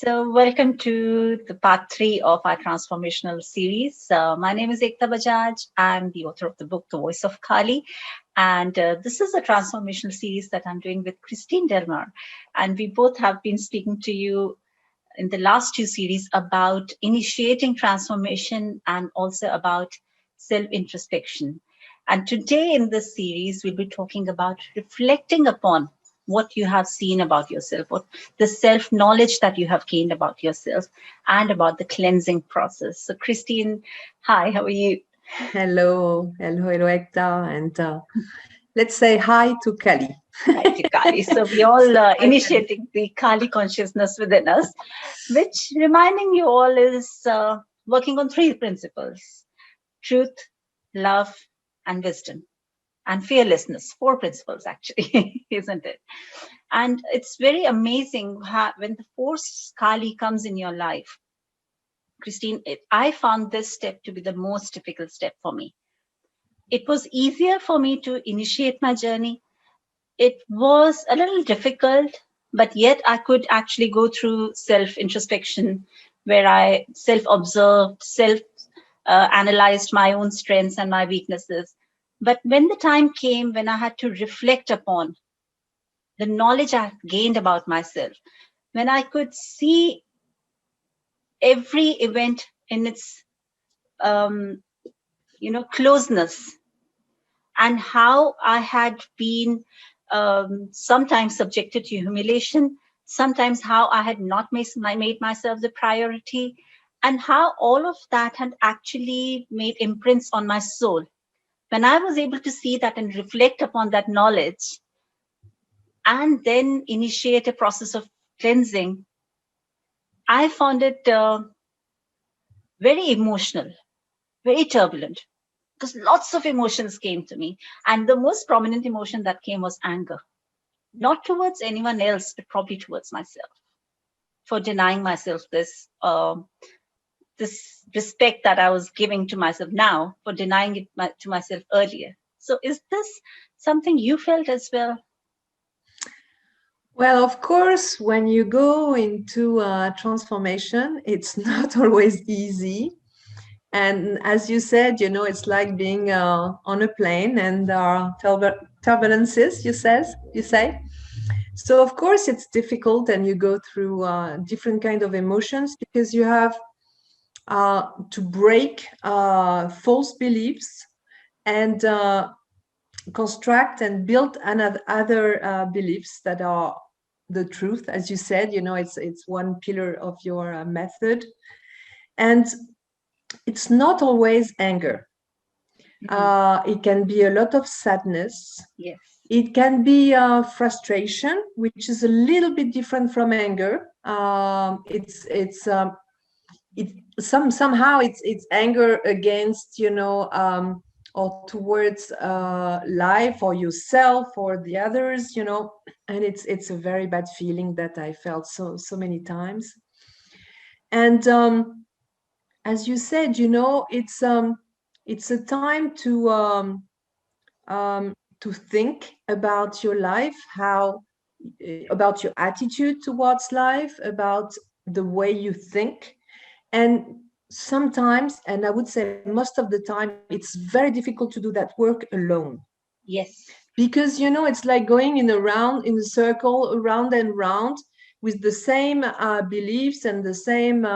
So, welcome to the part three of our transformational series. My name is Ekta Bajaj. I'm the author of the book, The Voice of Kali. And this is a transformational series that I'm doing with Christine Delmar. And we both have been speaking to you in the last two series about initiating transformation and also about self introspection. And today in this series, we'll be talking about reflecting upon what you have seen about yourself, what the self knowledge that you have gained about yourself, and about the cleansing process. So, Christine, hi, how are you? Hello, Ekta, and let's say hi to Kali. Hi to Kali. So, we all Hi, Kali. initiating the Kali consciousness within us, which reminding you all is working on three principles: truth, love, and wisdom, and fearlessness. Four principles, actually, isn't it? And it's very amazing how, when the force Kali comes in your life, Christine, I found this step to be the most difficult step for me. It was easier for me to initiate my journey. It was a little difficult, but yet I could actually go through self introspection where I self observed, self analyzed my own strengths and my weaknesses. But when the time came when I had to reflect upon the knowledge I gained about myself, when I could see every event in its um, closeness, and how I had been sometimes subjected to humiliation, sometimes how I had not made myself the priority, and how all of that had actually made imprints on my soul. When I was able to see that and reflect upon that knowledge and then initiate a process of cleansing, I found it very emotional, very turbulent, because lots of emotions came to me. And the most prominent emotion that came was anger, not towards anyone else, but probably towards myself for denying myself this respect that I was giving to myself now, for denying it to myself earlier. So, is this something you felt as well? Well, of course, when you go into transformation, it's not always easy. And as you said, it's like being on a plane and there are turbulences, you say. So of course it's difficult, and you go through different kind of emotions because you have to break false beliefs and construct and build another other beliefs that are the truth. As you said, it's one pillar of your method, and it's not always anger. Mhm. It can be a lot of sadness. Yes. It can be frustration, which is a little bit different from anger. It somehow it's anger against, or towards life or yourself or the others, and it's a very bad feeling that I felt so many times. And as you said, it's a time um, to think about your life, how about your attitude towards life, about the way you think. And sometimes, and I would say most of the time, it's very difficult to do that work alone, Yes. because it's like going in a circle, around and round, with the same beliefs and the same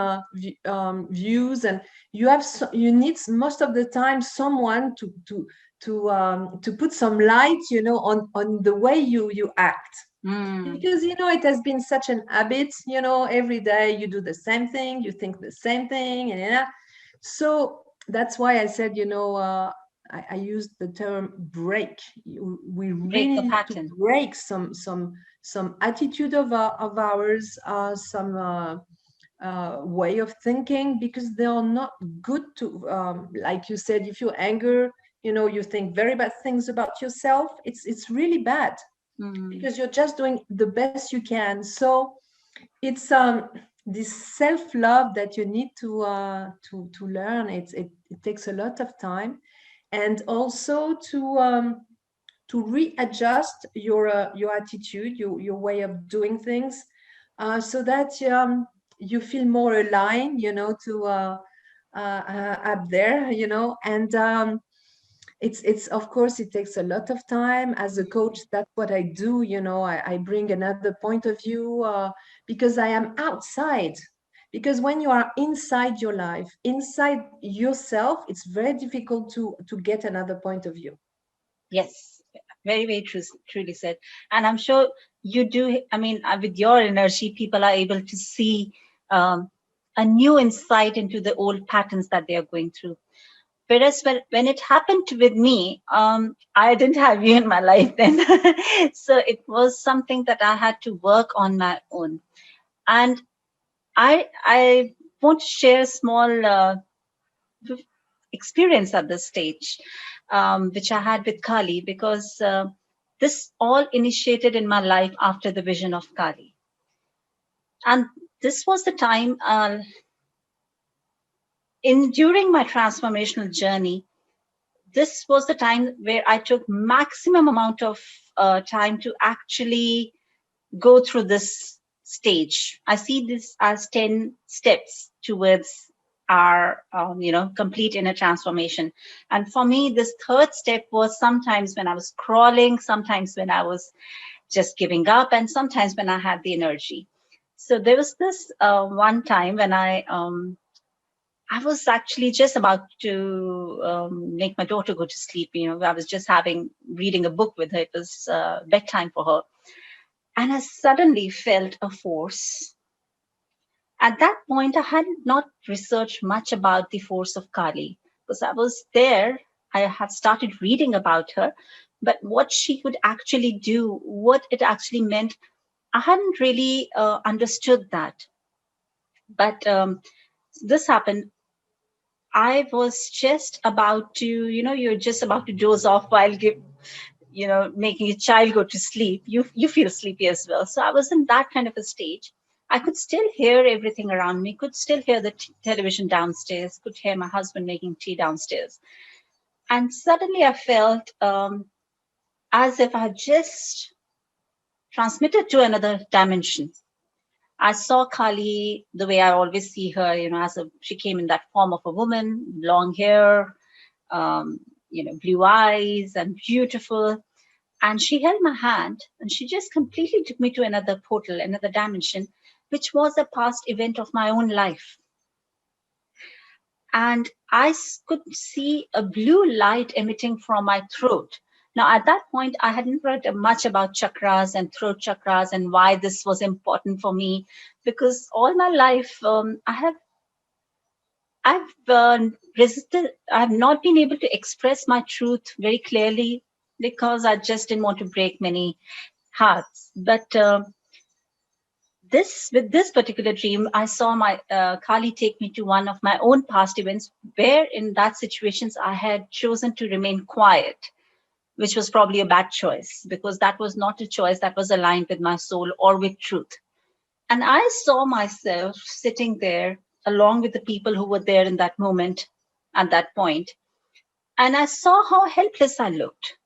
views. And you need most of the time someone to put some light, on the way you act, Mm. because it has been such an habit. Every day you do the same thing, you think the same thing, and so that's why I said, I used the term break. We Break really the need to pattern. break some attitude of ours, some way of thinking, because they are not good to, like you said, if you anger, you think very bad things about yourself, it's really bad, Mm. because you're just doing the best you can. So it's this self-love that you need to learn. It takes a lot of time, and also to readjust your attitude, your way of doing things, so that you feel more aligned, to up there, and it's of course it takes a lot of time. As a coach, that's what I do. I bring another point of view, because I am outside. Because when you are inside your life, inside yourself, it's very difficult to get another point of view. Yes, very, very true, truly said. And I'm sure you do. I mean, with your energy, people are able to see um, a new insight into the old patterns that they are going through. Whereas when it happened with me, I didn't have you in my life then. So it was something that I had to work on my own. And I want to share a small experience at this stage, which I had with Kali, because this all initiated in my life after the vision of Kali. And this was the time in during my transformational journey. This was the time where I took maximum amount of time to actually go through this stage. I see this as 10 steps towards our, complete inner transformation. And for me, this third step was sometimes when I was crawling, sometimes when I was just giving up, and sometimes when I had the energy. So there was this one time when I was actually just about to make my daughter go to sleep. I was just reading a book with her. It was bedtime for her. And I suddenly felt a force. At that point, I had not researched much about the force of Kali because I was there. I had started reading about her, but what she could actually do, what it actually meant, I hadn't really understood that. But this happened. I was just about to, you're just about to doze off while making a child go to sleep. You feel sleepy as well. So I was in that kind of a stage. I could still hear everything around me, could still hear the television downstairs, could hear my husband making tea downstairs. And suddenly I felt as if I had just transmitted to another dimension. I saw Kali the way I always see her, she came in that form of a woman, long hair, um, blue eyes and beautiful. And she held my hand and she just completely took me to another portal, another dimension, which was a past event of my own life. And could see a blue light emitting from my throat. Now, at that point, I hadn't read much about chakras and throat chakras and why this was important for me, because all my life I've resisted. I've not been able to express my truth very clearly because I just didn't want to break many hearts. But with this particular dream, I saw my Kali take me to one of my own past events where, in that situations, I had chosen to remain quiet, which was probably a bad choice because that was not a choice that was aligned with my soul or with truth. And I saw myself sitting there along with the people who were there in that moment, at that point, and I saw how helpless I looked,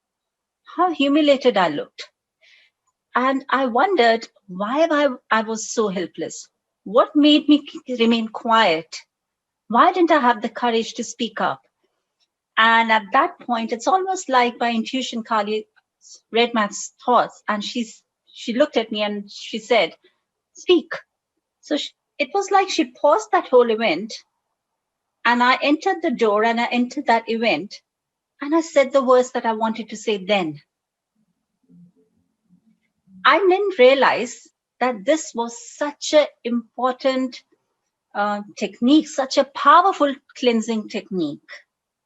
how humiliated I looked. And I wondered why I was so helpless. What made me remain quiet? Why didn't I have the courage to speak up? And at that point, it's almost like by intuition, Kali read my thoughts, and she looked at me and she said, "Speak." So it was like she paused that whole event, and I entered the door and I entered that event, and I said the words that I wanted to say then. I didn't realize that this was such an important technique, such a powerful cleansing technique.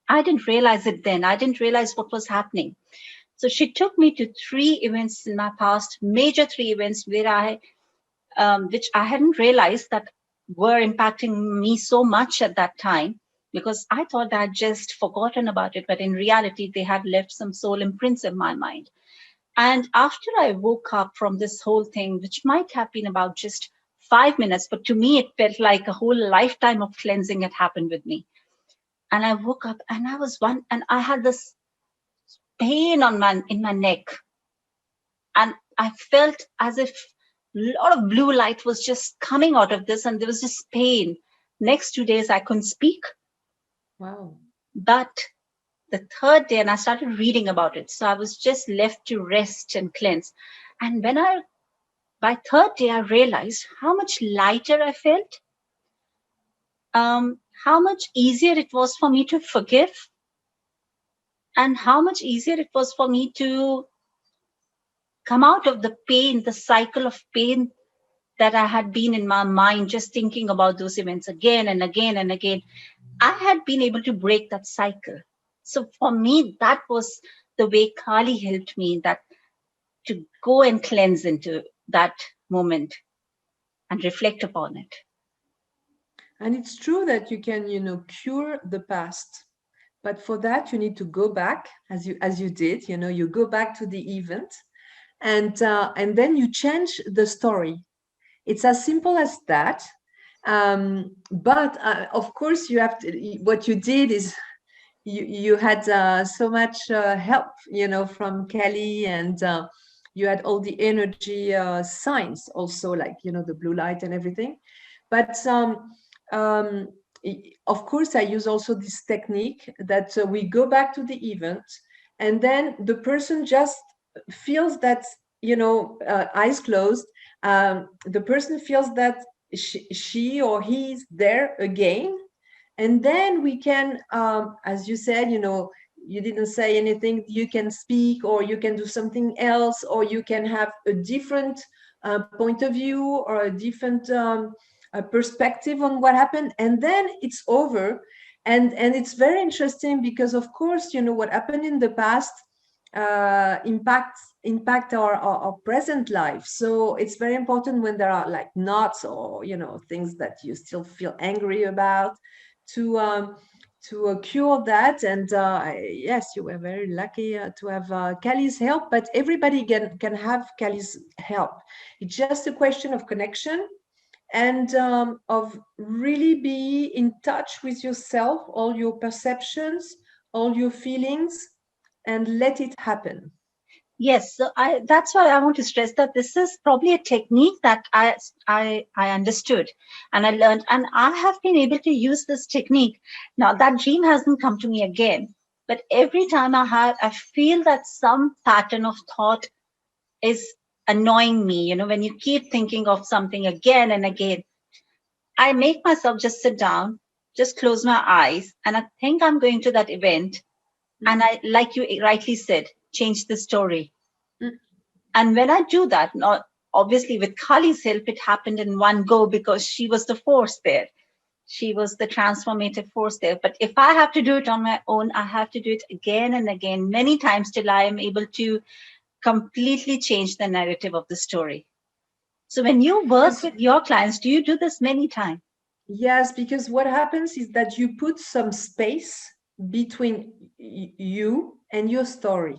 I didn't realize it then. I didn't realize what was happening. So she took me to three events in my past, major three events which I hadn't realized that were impacting me so much at that time because I thought I'd just forgotten about it. But in reality, they had left some soul imprints in my mind. And after I woke up from this whole thing, which might have been about just 5 minutes, but to me, it felt like a whole lifetime of cleansing had happened with me. And I woke up and and I had this pain in my neck. And I felt as if lot of blue light was just coming out of this, and there was just pain. Next 2 days, I couldn't speak. Wow. But the third day, and I started reading about it. So I was just left to rest and cleanse. And by third day, I realized how much lighter I felt, how much easier it was for me to forgive, and how much easier it was for me to come out of the pain, the cycle of pain that I had been in my mind, just thinking about those events again and again and again. I had been able to break that cycle. So for me, that was the way Kali helped me, that to go and cleanse into that moment and reflect upon it. And it's true that you can, cure the past. But for that, you need to go back, as you did. You go back to the event, and then you change the story. It's as simple as that. But of course, you have to. What you did is you had so much help, from Kelly, and you had all the energy signs also, like the blue light and everything. But um, of course, I use also this technique that we go back to the event, and then the person just feels that, eyes closed. The person feels that she or he is there again, and then we can, as you said, you didn't say anything, you can speak, or you can do something else, or you can have a different point of view, or a different perspective on what happened, and then it's over. And it's very interesting because, of course, what happened in the past impact our present life. So it's very important, when there are like knots, or things that you still feel angry about, to cure that. And yes, you were very lucky to have Kelly's help, but everybody can have Kelly's help. It's just a question of connection, and of really be in touch with yourself, all your perceptions, all your feelings, and let it happen. Yes, so that's why I want to stress that this is probably a technique that I understood and I learned, and I have been able to use this technique. Now that dream hasn't come to me again, but every time I feel that some pattern of thought is annoying me. When you keep thinking of something again and again, I make myself just sit down, just close my eyes, and I think I'm going to that event, and I, like you rightly said, change the story. Mm. And when I do that, not obviously with Kali's help, it happened in one go because she was the force there. She was the transformative force there. But if I have to do it on my own, I have to do it again and again, many times, till I am able to completely change the narrative of the story. So when you work Because with your clients, do you do this many times? Yes, because what happens is that you put some space between you and your story.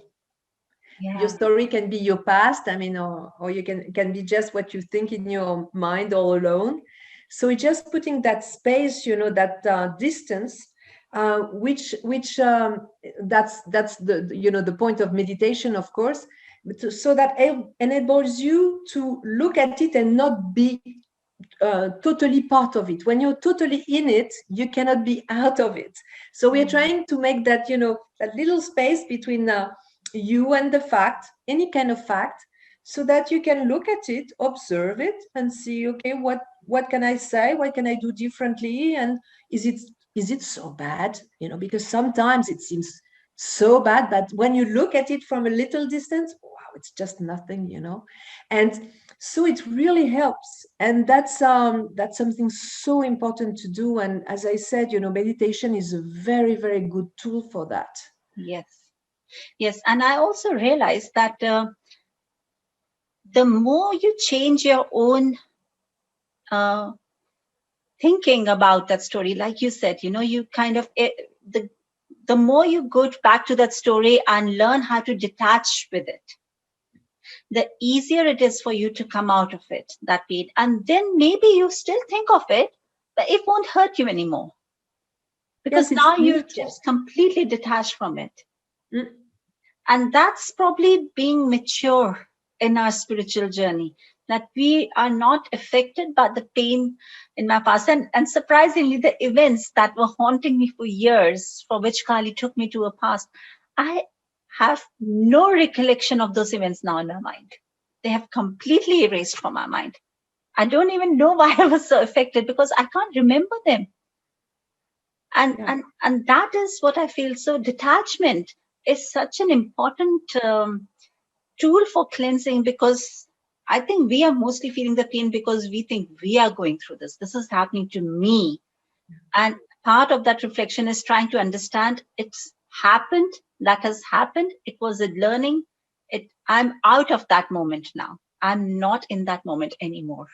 Your Yeah. story can be your past, I mean, or you can be just what you think in your mind all alone. So it's just putting that space, that distance, which that's the point of meditation, of course, so that enables you to look at it and not be totally part of it. When you're totally in it, you cannot be out of it. So we are trying to make that, that little space between you and the fact, any kind of fact, so that you can look at it, observe it, and see, okay, what can I say? What can I do differently? And is it so bad? Because sometimes it seems so bad, but when you look at it from a little distance, wow, it's just nothing. And so it really helps, and that's something so important to do. And as I said, meditation is a very, very good tool for that. Yes. Yes. And I also realized that the more you change your own uh, thinking about that story, like you said, you kind of, the more you go back to that story and learn how to detach with it, the easier it is for you to come out of it, that pain. And then maybe you still think of it, but it won't hurt you anymore because Yes, it's now you're neutral. just completely detached from it. Mm. And that's probably being mature in our spiritual journey. that we are not affected by the pain in my past. And surprisingly, the events that were haunting me for years, for which Kali took me to a past, I have no recollection of those events now in my mind. They have completely erased from my mind. I don't even know why I was so affected because I can't remember them. And Yeah. and that is what I feel. So detachment is such an important tool for cleansing, because I think we are mostly feeling the pain because we think we are going through this. This is happening to me. And part of that reflection is trying to understand it's happened, that has happened. It was a learning. I'm out of that moment now. I'm not in that moment anymore.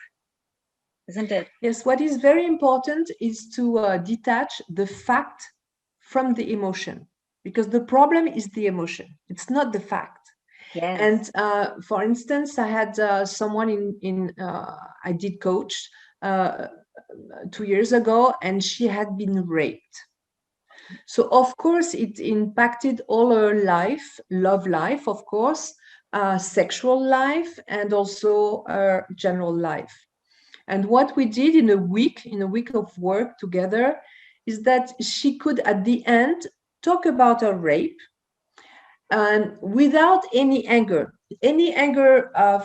Isn't it? Yes, what is very important is to detach the fact from the emotion, because the problem is the emotion, it's not the fact. Yes. And for instance, I had someone in I did coach uh, 2 years ago, and she had been raped. So of course it impacted all her life, love life, of course, sexual life, and also her general life. And what we did in a week of work together, is that she could at the end talk about her rape, and without any anger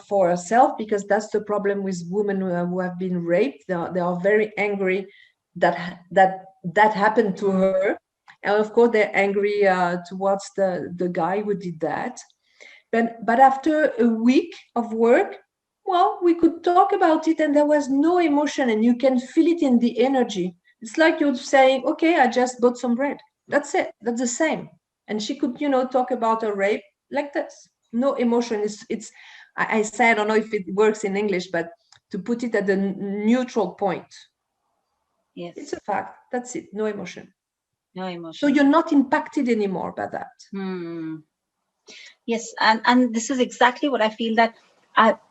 for herself, because that's the problem with women who have been raped. They are very angry that happened to her, and of course they're angry towards the guy who did that. But after a week of work, well, we could talk about it, and there was no emotion, and you can feel it in the energy. It's like you're saying, okay, I just bought some bread. That's it. That's the same. And she could, talk about her rape like this. No emotion. I say, I don't know if it works in English, but to put it at the neutral point. It's a Yes. fact. That's it. No emotion. No So emotion. you're not impacted anymore by that. Hmm. Yes, and this is exactly what I feel, that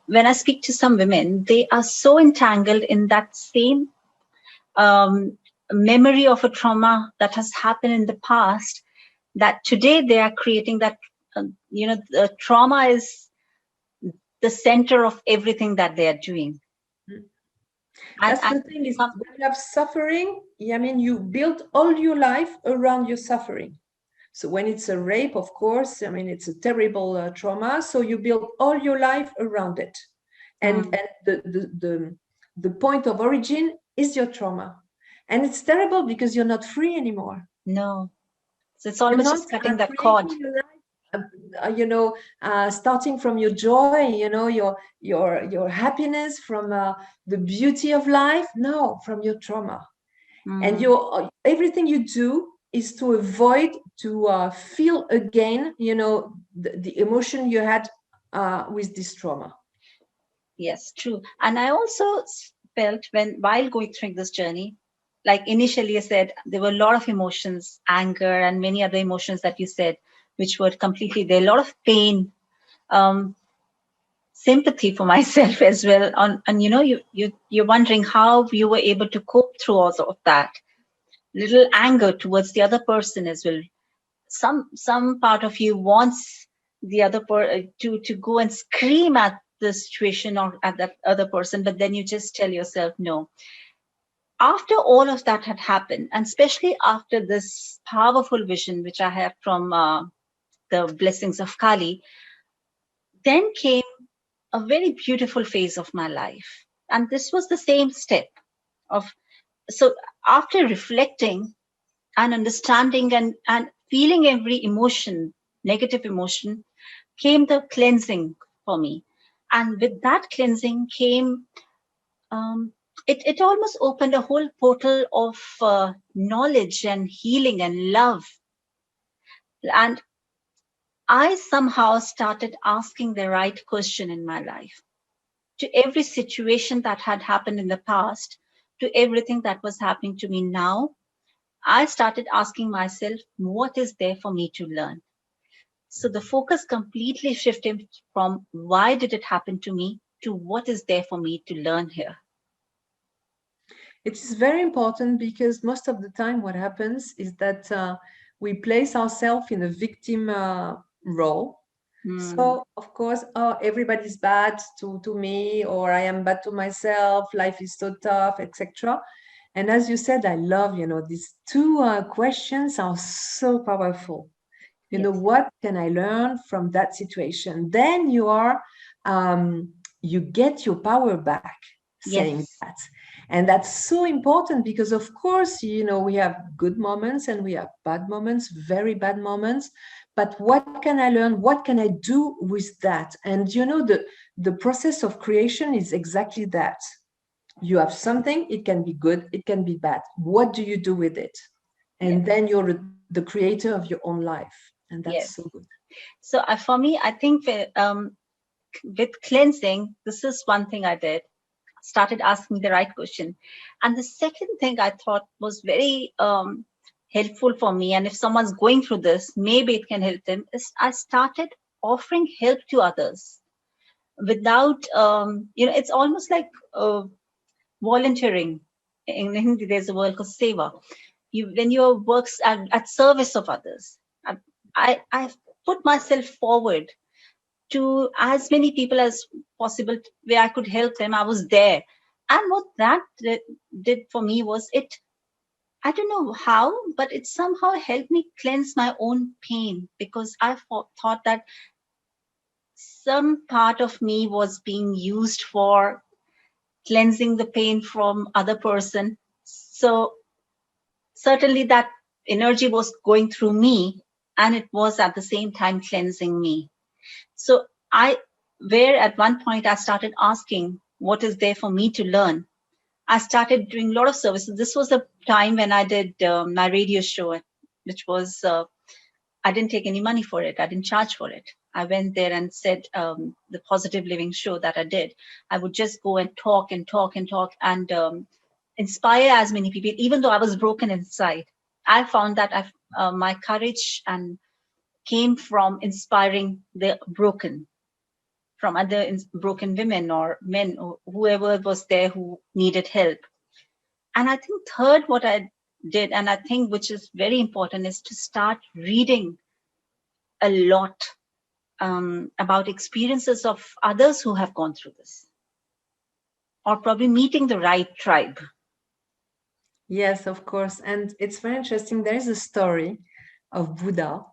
when I speak to some women, they are so entangled in that same memory of a trauma that has happened in the past, that today they are creating that, the trauma is the center of everything that they are doing. That's And the thing, is some, when you have suffering, I mean, you build all your life around your suffering. So when it's a rape, of course, I mean, it's a terrible trauma. So you build all your life around it. And, hmm, and the point of origin is your trauma. And it's terrible because you're not free anymore. no. So it's You're almost not just cutting that cord. creating your life, starting from your joy, your happiness, from the beauty of life. No, from your trauma. And Hmm. your everything you do is to avoid to feel again, the emotion you had with this trauma. Yes, true. And I also felt, while going through this journey, like initially I said, there were a lot of emotions, anger, and many other emotions that you said, which were completely there. A lot of pain, um, sympathy for myself as well. And you're wondering how you were able to cope through all of that. Little anger towards the other person as well. Some part of you wants the other to go and scream at the situation or at that other person, but then you just tell yourself no. After all of that had happened, and especially after this powerful vision which I have from the blessings of Kali, then came a very beautiful phase of my life. And this was the same step of, so after reflecting and understanding and feeling every emotion, negative emotion, came the cleansing for me. And with that cleansing came, um, it almost opened a whole portal of knowledge and healing and love. And I somehow started asking the right question in my life, to every situation that had happened in the past, to everything that was happening to me now. I started asking myself, what is there for me to learn? So the focus completely shifted from why did it happen to me to what is there for me to learn here. It is very important, because most of the time what happens is that we place ourselves in a victim role, Mm. So of course, oh, everybody's bad to me, or I am bad to myself. Life is so tough, etc. And as you said, I love, these two questions are so powerful. Yes. What can I learn from that situation? Then you get your power back saying Yes. that. And that's so important because, of course, we have good moments and we have bad moments, very bad moments. But what can I learn? What can I do with that? And, the process of creation is exactly that. You have something, it can be good, it can be bad. What do you do with it? And Yes. then you're the creator of your own life. And that's so Yes. good. So for me, I think with cleansing, this is one thing I did. Started asking the right question. And the second thing I thought was very helpful for me, and if someone's going through this, maybe it can help them, is I started offering help to others without, it's almost like volunteering. In Hindi, there's a word called seva. When your works at service of others, I, I put myself forward to as many people as possible where I could help them. I was there. And what that did for me was I don't know how, but it somehow helped me cleanse my own pain because I thought that some part of me was being used for cleansing the pain from other person. So certainly that energy was going through me and it was at the same time cleansing me. So where at one point I started asking what is there for me to learn. I started doing a lot of services. This was a time when I did my radio show, which was, I didn't take any money for it. I didn't charge for it. I went there and said the positive living show that I did. I would just go and talk and talk and talk and inspire as many people, even though I was broken inside. I found that my courage and came from inspiring the broken, from other broken women or men or whoever was there who needed help. And I think third, what I did, and I think which is very important, is to start reading a lot about experiences of others who have gone through this, or probably meeting the right tribe. Yes, of course. And it's very interesting. There is a story of Buddha,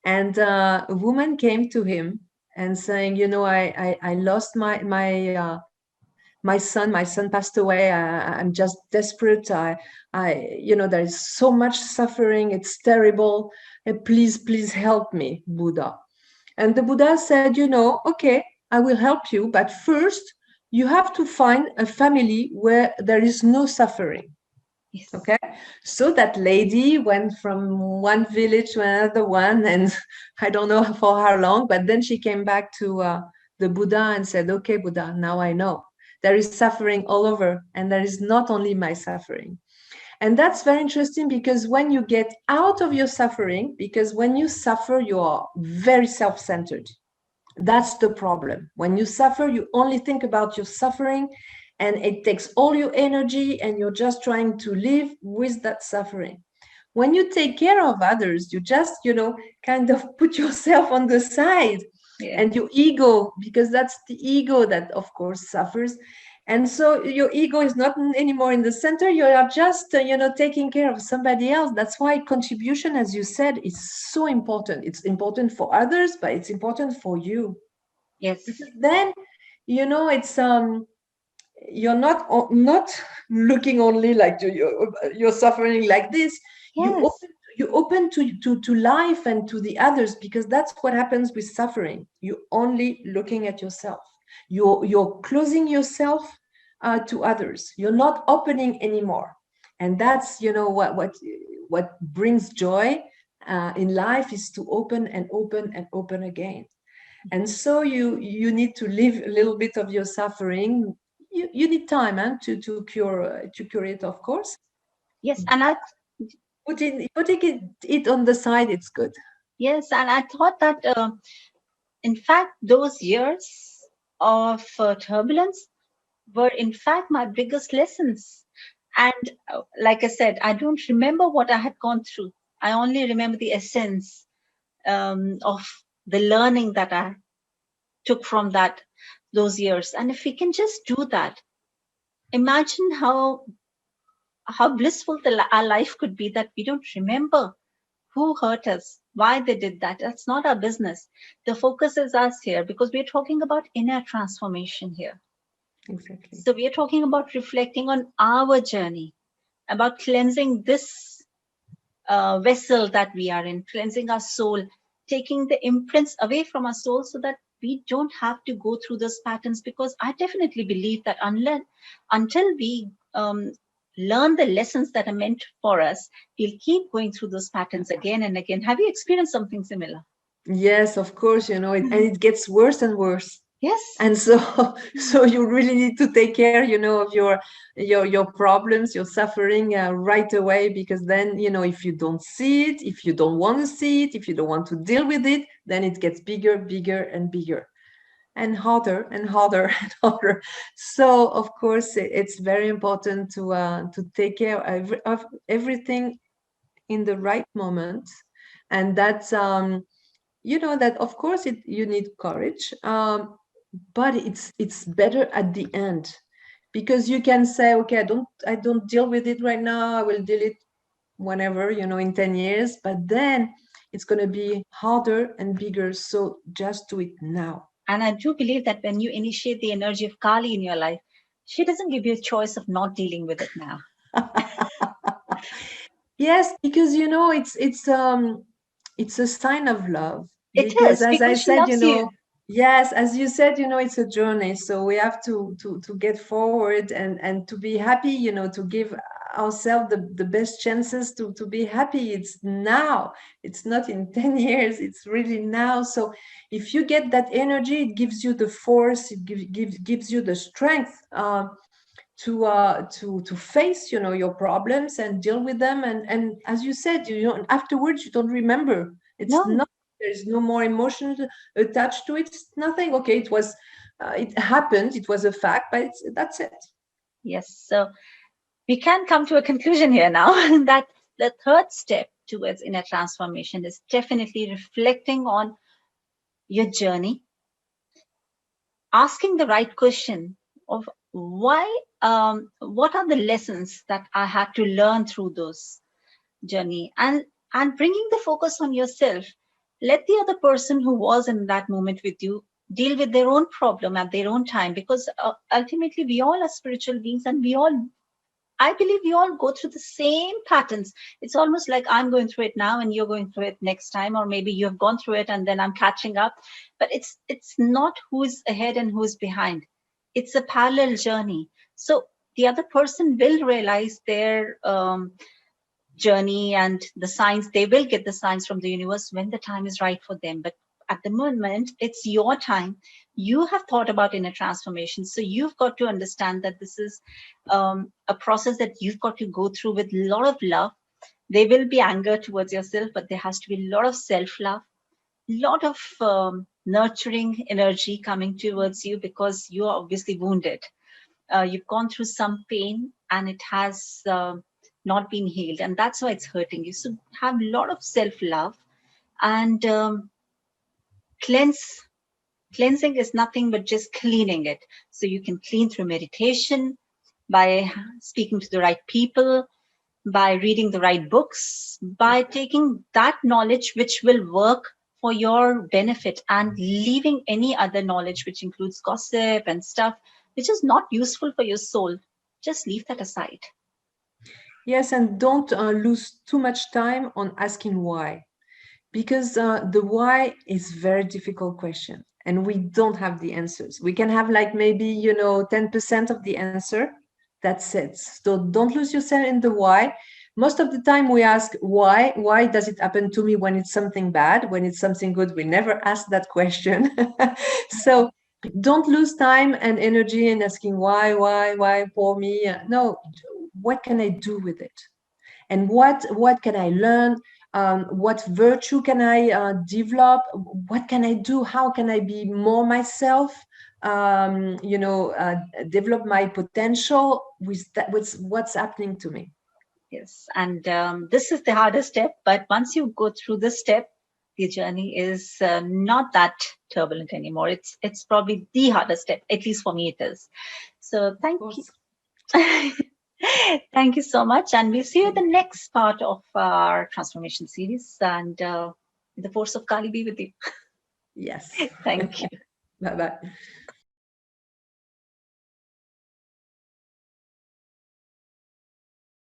and a woman came to him and saying, I lost my son passed away. I'm just desperate. There is so much suffering. It's terrible. Please help me, Buddha. And the Buddha said, okay, I will help you, but first you have to find a family where there is no suffering. Yes. Okay, so that lady went from one village to another one, and I don't know for how long, but then she came back to the Buddha and said, okay, Buddha, now I know there is suffering all over, and there is not only my suffering. And that's very interesting because when you get out of your suffering, because when you suffer, you are very self centered. That's the problem. When you suffer, you only think about your suffering and it takes all your energy and you're just trying to live with that suffering. When you take care of others, you just, kind of put yourself on the side Yeah. and your ego, because that's the ego that, of course, suffers. And so your ego is not anymore in the center. You are just, taking care of somebody else. That's why contribution, as you said, is so important. It's important for others, but it's important for you. Yes. Because then, it's you're not looking only like you're suffering like this. You Yes. open you open to life and to the others, because that's what happens with suffering. You're only looking at yourself. You're closing yourself to others. You're not opening anymore. And that's what brings joy in life, is to open and open and open again. And so you need to live a little bit of your suffering. You need time, to cure it, of course. Yes. And I Putting it on the side, it's good. yes, and I thought that in fact those years of turbulence were in fact my biggest lessons. And like I said, I don't remember what I had gone through. I only remember the essence of the learning that I took from those years. And if we can just do that, imagine how blissful our life could be, that we don't remember who hurt us, why they did that. That's not our business. The focus is us here, because we're talking about inner transformation here. Exactly. So we are talking about reflecting on our journey, about cleansing this vessel that we are in, cleansing our soul, taking the imprints away from our soul so that we don't have to go through those patterns. Because I definitely believe that until we learn the lessons that are meant for us, we'll keep going through those patterns again and again. Have you experienced something similar? Yes, of course, and it gets worse and worse. Yes. And so so you really need to take care, of your problems, your suffering, right away, because then, if you don't see it, if you don't want to see it, if you don't want to deal with it, then it gets bigger, bigger and bigger, and harder and harder and harder. So of course it's very important to take care of everything in the right moment. And that's that of course you need courage, but it's better at the end, because you can say, okay, I don't deal with it right now, I will deal it whenever, in 10 years, but then it's going to be harder and bigger, so just do it now. And I do believe that when you initiate the energy of Kali in your life, she doesn't give you a choice of not dealing with it now. Yes, because it's a sign of love, It because is, as I because she said, loves you. yes, as you said, it's a journey, so we have to get forward and to be happy, to give ourselves the best chances to be happy. It's now, it's not in 10 years, it's really now. So if you get that energy, it gives you the force, it gives you the strength, to face, your problems and deal with them. And as you said, afterwards you don't remember. It's No. not, there's no more emotion attached to it. It's nothing. Okay, it happened, it was a fact, but that's it. Yes. So we can come to a conclusion here now that the third step towards inner transformation is definitely reflecting on your journey, asking the right question of why, what are the lessons that I had to learn through those journey, and bringing the focus on yourself. Let the other person who was in that moment with you deal with their own problem at their own time, because ultimately we all are spiritual beings, and I believe we all go through the same patterns. It's almost like I'm going through it now and you're going through it next time, or maybe you have gone through it and then I'm catching up. But it's not who's ahead and who's behind. It's a parallel journey. So the other person will realize their journey and the signs. They will get the signs from the universe when the time is right for them. But at the moment, it's your time. You have thought about inner transformation, so you've got to understand that this is a process that you've got to go through with a lot of love. There will be anger towards yourself, but there has to be a lot of self love, a lot of nurturing energy coming towards you, because you are obviously wounded. You've gone through some pain and it has not been healed, and that's why it's hurting you. So have a lot of self love, and cleanse. Cleansing is nothing but just cleaning it. So you can clean through meditation, by speaking to the right people, by reading the right books, by taking that knowledge which will work for your benefit, and leaving any other knowledge which includes gossip and stuff which is not useful for your soul. Just leave that aside. Yes, and don't lose too much time on asking why, because the why is very difficult question, and we don't have the answers. We can have like maybe 10% of the answer. That's it. So don't lose yourself in the why. Most of the time we ask why does it happen to me, when it's something bad. When it's something good, we never ask that question. So don't lose time and energy in asking why for me. No, what can I do with it, and what can I learn, what virtue can I develop, what can I do, how can I be more myself, develop my potential with what's happening to me. Yes, and this is the hardest step. But once you go through this step, the journey is not that turbulent anymore. It's probably the hardest step, at least for me it is. So Of thank you. course. Thank you so much. And we'll see you in the next part of our transformation series. And the force of Kali be with you. Yes. Thank you. Bye bye.